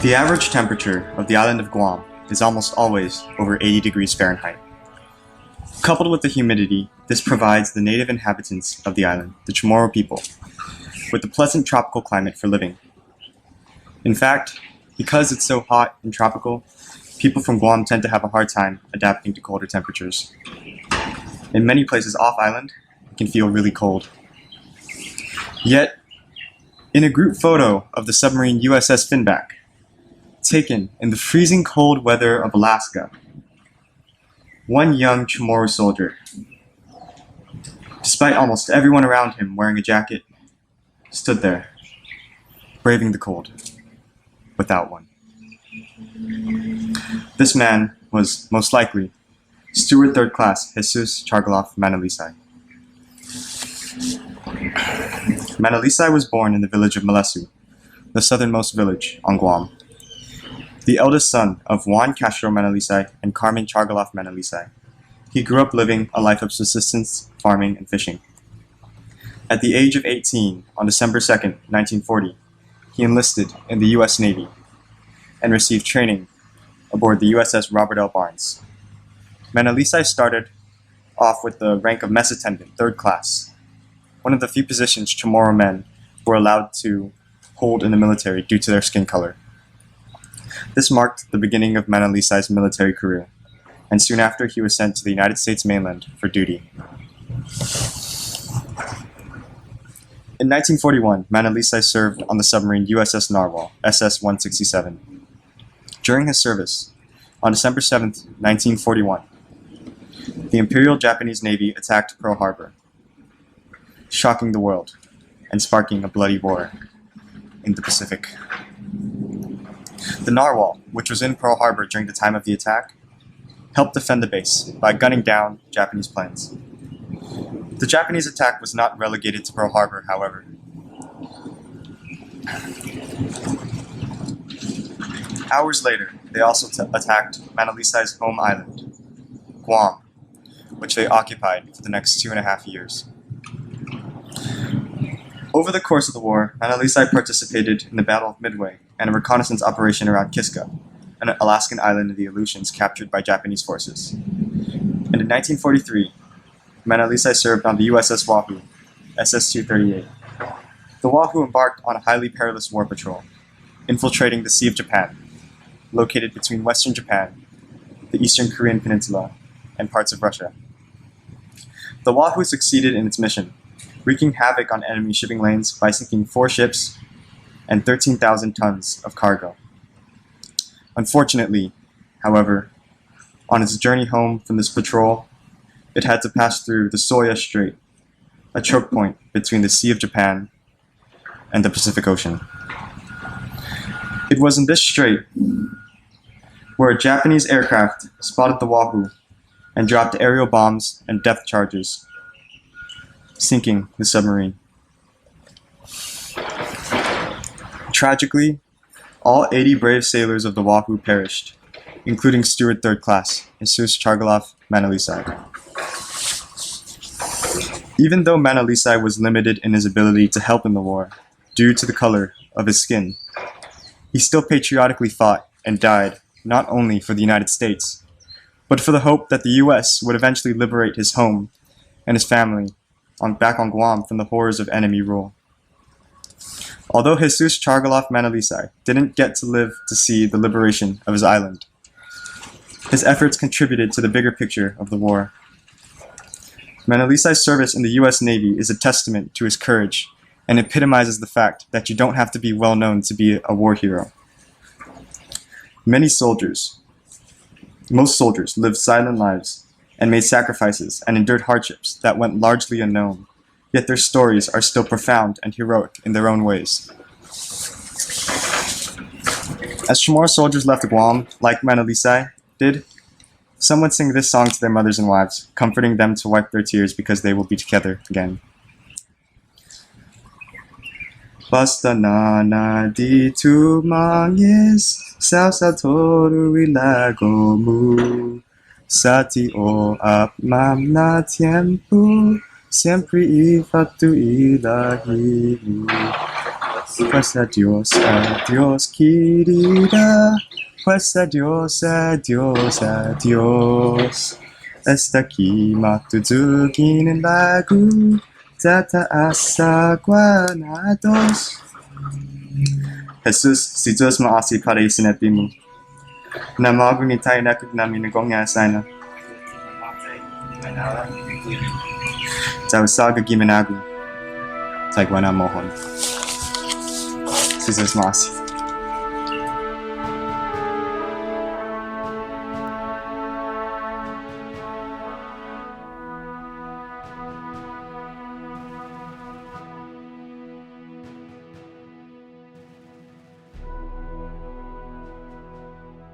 The average temperature of the island of Guam is almost always over 80 degrees Fahrenheit. Coupled with the humidity, this provides the native inhabitants of the island, the Chamorro people, with a pleasant tropical climate for living. In fact, because it's so hot and tropical, people from Guam tend to have a hard time adapting to colder temperatures. In many places off-island, it can feel really cold. Yet, in a group photo of the submarine USS Finback, taken in the freezing cold weather of Alaska, one young Chamorro soldier, despite almost everyone around him wearing a jacket, stood there, braving the cold, without one. This man was, most likely, Steward 3rd Class Jesus Chargualaf Manalisay. Manalisay was born in the village of Malasu, the southernmost village on Guam. The eldest son of Juan Castro Manalisay and Carmen Chargualaf Manalisay, he grew up living a life of subsistence, farming, and fishing. At the age of 18, on December 2nd, 1940, he enlisted in the U.S. Navy and received training aboard the USS Robert L. Barnes. Manalisay started off with the rank of Mess Attendant, 3rd Class, one of the few positions Chamorro men were allowed to hold in the military due to their skin color. This marked the beginning of Manalisay's military career, and soon after he was sent to the United States mainland for duty. In 1941, Manalisay served on the submarine USS Narwhal, SS-167. During his service, on December 7, 1941, the Imperial Japanese Navy attacked Pearl Harbor, shocking the world and sparking a bloody war in the Pacific. The Narwhal, which was in Pearl Harbor during the time of the attack, helped defend the base by gunning down Japanese planes. The Japanese attack was not relegated to Pearl Harbor, however. Hours later, they also attacked Manalisay's home island, Guam, which they occupied for the next 2.5 years. Over the course of the war, Manalisay participated in the Battle of Midway and a reconnaissance operation around Kiska, an Alaskan island in the Aleutians captured by Japanese forces. And in 1943, Manalisay served on the USS Wahoo, SS-238. The Wahoo embarked on a highly perilous war patrol, infiltrating the Sea of Japan, located between western Japan, the eastern Korean peninsula, and parts of Russia. The Wahoo succeeded in its mission, wreaking havoc on enemy shipping lanes by sinking 4 ships and 13,000 tons of cargo. Unfortunately, however, on its journey home from this patrol, it had to pass through the Soya Strait, a choke point between the Sea of Japan and the Pacific Ocean. It was in this strait where a Japanese aircraft spotted the Wahoo and dropped aerial bombs and depth charges, sinking the submarine. Tragically, all 80 brave sailors of the Wahoo perished, including Steward 3rd Class, Jesus Chargualaf Manalisay. Even though Manalisay was limited in his ability to help in the war due to the color of his skin, he still patriotically fought and died not only for the United States, but for the hope that the U.S. would eventually liberate his home and his family back on Guam from the horrors of enemy rule. Although Jesus Chargualaf Manalisay didn't get to live to see the liberation of his island, his efforts contributed to the bigger picture of the war. Manalisay's service in the U.S. Navy is a testament to his courage and epitomizes the fact that you don't have to be well known to be a war hero. Most soldiers lived silent lives and made sacrifices and endured hardships that went largely unknown, yet their stories are still profound and heroic in their own ways. As Chamorro soldiers left Guam, like Manalisay did, some would sing this song to their mothers and wives, comforting them to wipe their tears because they will be together again. Basta na di tumangis sa toru ilago mu sa tio ap mam na tiempo siempre ifatu ilahi mu Pues adiós, querida. Pues adiós, adiós, adiós. Esta aqui matutukin ng bago. Tataas sa Guanados. Jesus, si Diyos maasi para isinabi mo. Na magunit tayo na kung namin nagongyasan na. Sa usaga gimanago. Sa Guanamohon. Si Diyos maasi.